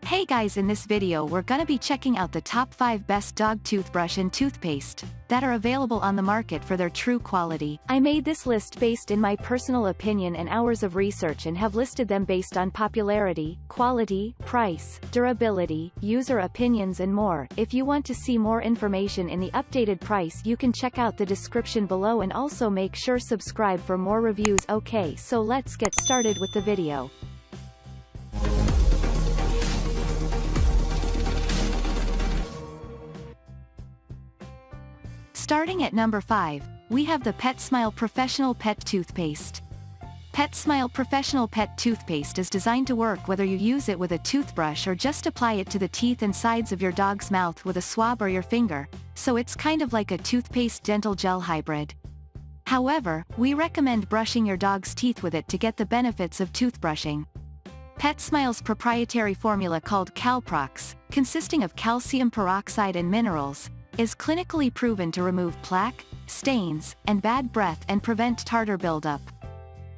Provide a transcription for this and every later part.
Hey guys, in this video we're gonna be checking out the top 5 best dog toothbrush and toothpaste that are available on the market for their true quality. I made this list based in my personal opinion and hours of research and have listed them based on popularity, quality, price, durability, user opinions and more. If you want to see more information in the updated price, you can check out the description below and also make sure subscribe for more reviews. Okay, so let's get started with the video. Starting at number 5, we have the Petsmile Professional Pet Toothpaste. Petsmile Professional Pet Toothpaste is designed to work whether you use it with a toothbrush or just apply it to the teeth and sides of your dog's mouth with a swab or your finger, so it's kind of like a toothpaste dental gel hybrid. However, we recommend brushing your dog's teeth with it to get the benefits of toothbrushing. Petsmile's proprietary formula called Calprox, consisting of calcium peroxide and minerals, is clinically proven to remove plaque, stains, and bad breath and prevent tartar buildup.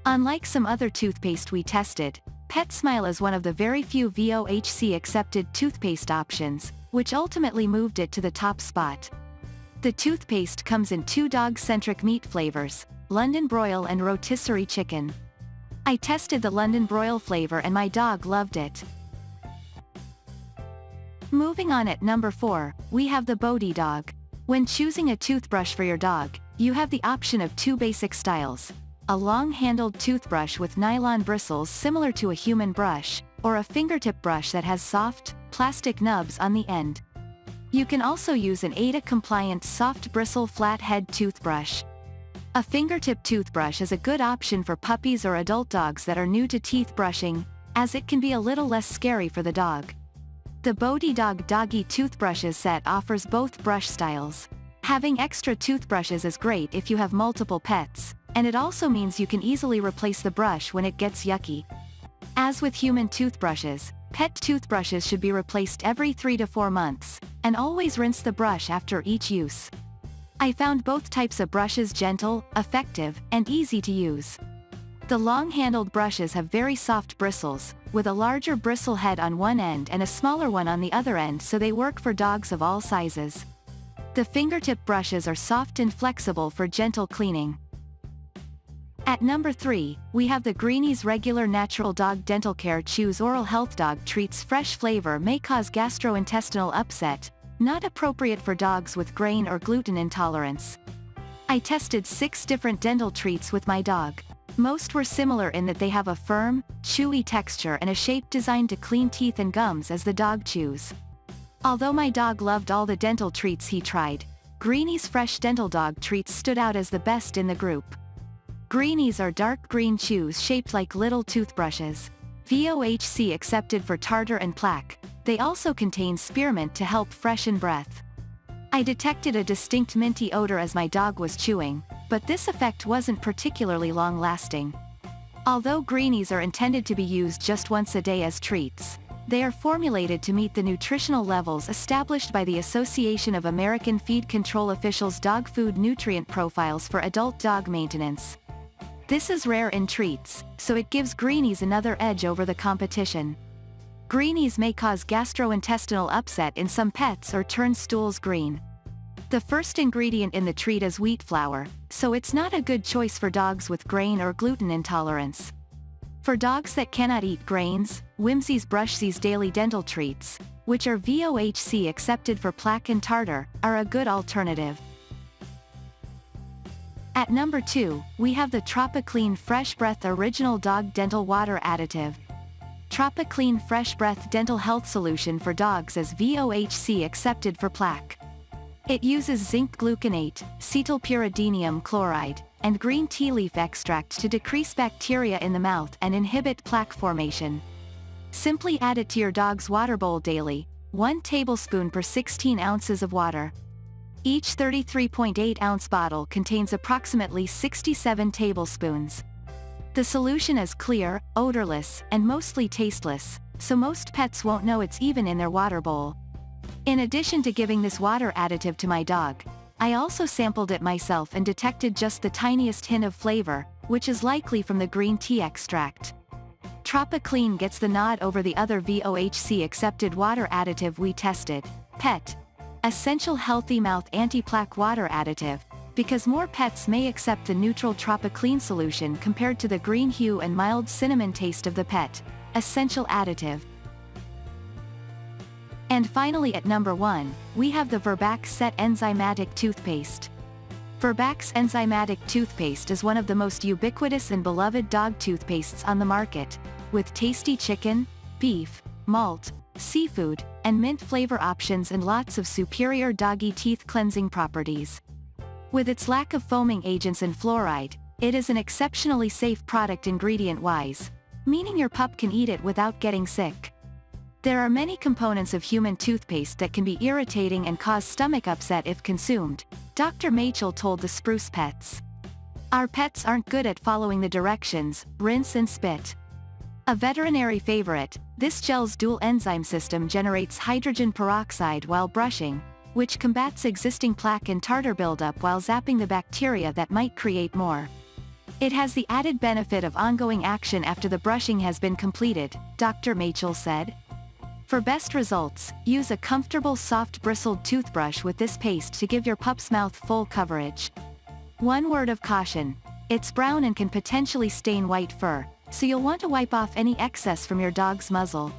Unlike some other toothpaste we tested, Petsmile is one of the very few VOHC-accepted toothpaste options, which ultimately moved it to the top spot. The toothpaste comes in 2 dog-centric meat flavors, London Broil and Rotisserie Chicken. I tested the London Broil flavor and my dog loved it. Moving on at number 4, we have the Bodhi Dog. When choosing a toothbrush for your dog, you have the option of 2 basic styles: a long-handled toothbrush with nylon bristles similar to a human brush, or a fingertip brush that has soft, plastic nubs on the end. You can also use an ADA-compliant soft bristle flathead toothbrush. A fingertip toothbrush is a good option for puppies or adult dogs that are new to teeth brushing, as it can be a little less scary for the dog. The Bodhi Dog Doggy Toothbrushes set offers both brush styles. Having extra toothbrushes is great if you have multiple pets, and it also means you can easily replace the brush when it gets yucky. As with human toothbrushes, pet toothbrushes should be replaced every 3 to 4 months, and always rinse the brush after each use. I found both types of brushes gentle, effective, and easy to use. The long-handled brushes have very soft bristles, with a larger bristle head on one end and a smaller one on the other end, so they work for dogs of all sizes. The fingertip brushes are soft and flexible for gentle cleaning. At number 3, we have the Greenies Regular Natural Dog Dental Care Chews Oral Health Dog Treats. Fresh flavor may cause gastrointestinal upset, not appropriate for dogs with grain or gluten intolerance. I tested 6 different dental treats with my dog. Most were similar in that they have a firm, chewy texture and a shape designed to clean teeth and gums as the dog chews. Although my dog loved all the dental treats he tried, Greenies Fresh Dental Dog Treats stood out as the best in the group. Greenies are dark green chews shaped like little toothbrushes. VOHC accepted for tartar and plaque. They also contain spearmint to help freshen breath. I detected a distinct minty odor as my dog was chewing, but this effect wasn't particularly long-lasting. Although Greenies are intended to be used just once a day as treats, they are formulated to meet the nutritional levels established by the Association of American Feed Control Officials Dog Food Nutrient Profiles for adult dog maintenance. This is rare in treats, so it gives Greenies another edge over the competition. Greenies may cause gastrointestinal upset in some pets or turn stools green. The first ingredient in the treat is wheat flour, so it's not a good choice for dogs with grain or gluten intolerance. For dogs that cannot eat grains, Whimsy's Brushsy's Daily Dental Treats, which are VOHC accepted for plaque and tartar, are a good alternative. At number 2, we have the TropiClean Fresh Breath Original Dog Dental Water Additive. TropiClean Fresh Breath Dental Health Solution for dogs is VOHC accepted for plaque. It uses zinc gluconate, cetylpyridinium chloride, and green tea leaf extract to decrease bacteria in the mouth and inhibit plaque formation. Simply add it to your dog's water bowl daily, 1 tablespoon per 16 ounces of water. Each 33.8-ounce bottle contains approximately 67 tablespoons. The solution is clear, odorless, and mostly tasteless, so most pets won't know it's even in their water bowl. In addition to giving this water additive to my dog, I also sampled it myself and detected just the tiniest hint of flavor, which is likely from the green tea extract. TropiClean gets the nod over the other VOHC-accepted water additive we tested, Pet. Essential Healthy Mouth Anti-Plaque Water Additive, because more pets may accept the neutral TropiClean solution compared to the green hue and mild cinnamon taste of the Pet. Essential Additive. And finally at number 1, we have the Verbac Set Enzymatic Toothpaste. Verbac's Enzymatic Toothpaste is one of the most ubiquitous and beloved dog toothpastes on the market, with tasty chicken, beef, malt, seafood, and mint flavor options and lots of superior doggy teeth cleansing properties. With its lack of foaming agents and fluoride, it is an exceptionally safe product ingredient-wise, meaning your pup can eat it without getting sick. There are many components of human toothpaste that can be irritating and cause stomach upset if consumed, Dr. Machel told the Spruce Pets. Our pets aren't good at following the directions, rinse and spit. A veterinary favorite, this gel's dual enzyme system generates hydrogen peroxide while brushing, which combats existing plaque and tartar buildup while zapping the bacteria that might create more. It has the added benefit of ongoing action after the brushing has been completed, Dr. Machel said. For best results, use a comfortable soft bristled toothbrush with this paste to give your pup's mouth full coverage. One word of caution: it's brown and can potentially stain white fur, so you'll want to wipe off any excess from your dog's muzzle.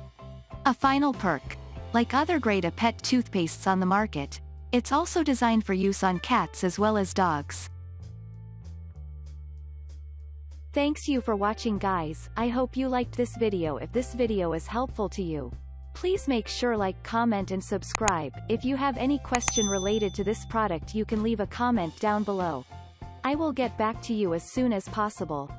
A final perk: like other grade-A pet toothpastes on the market, it's also designed for use on cats as well as dogs. Thanks you for watching, guys. I hope you liked this video. If this video is helpful to you, please make sure like, comment and subscribe. If you have any question related to this product, you can leave a comment down below. I will get back to you as soon as possible.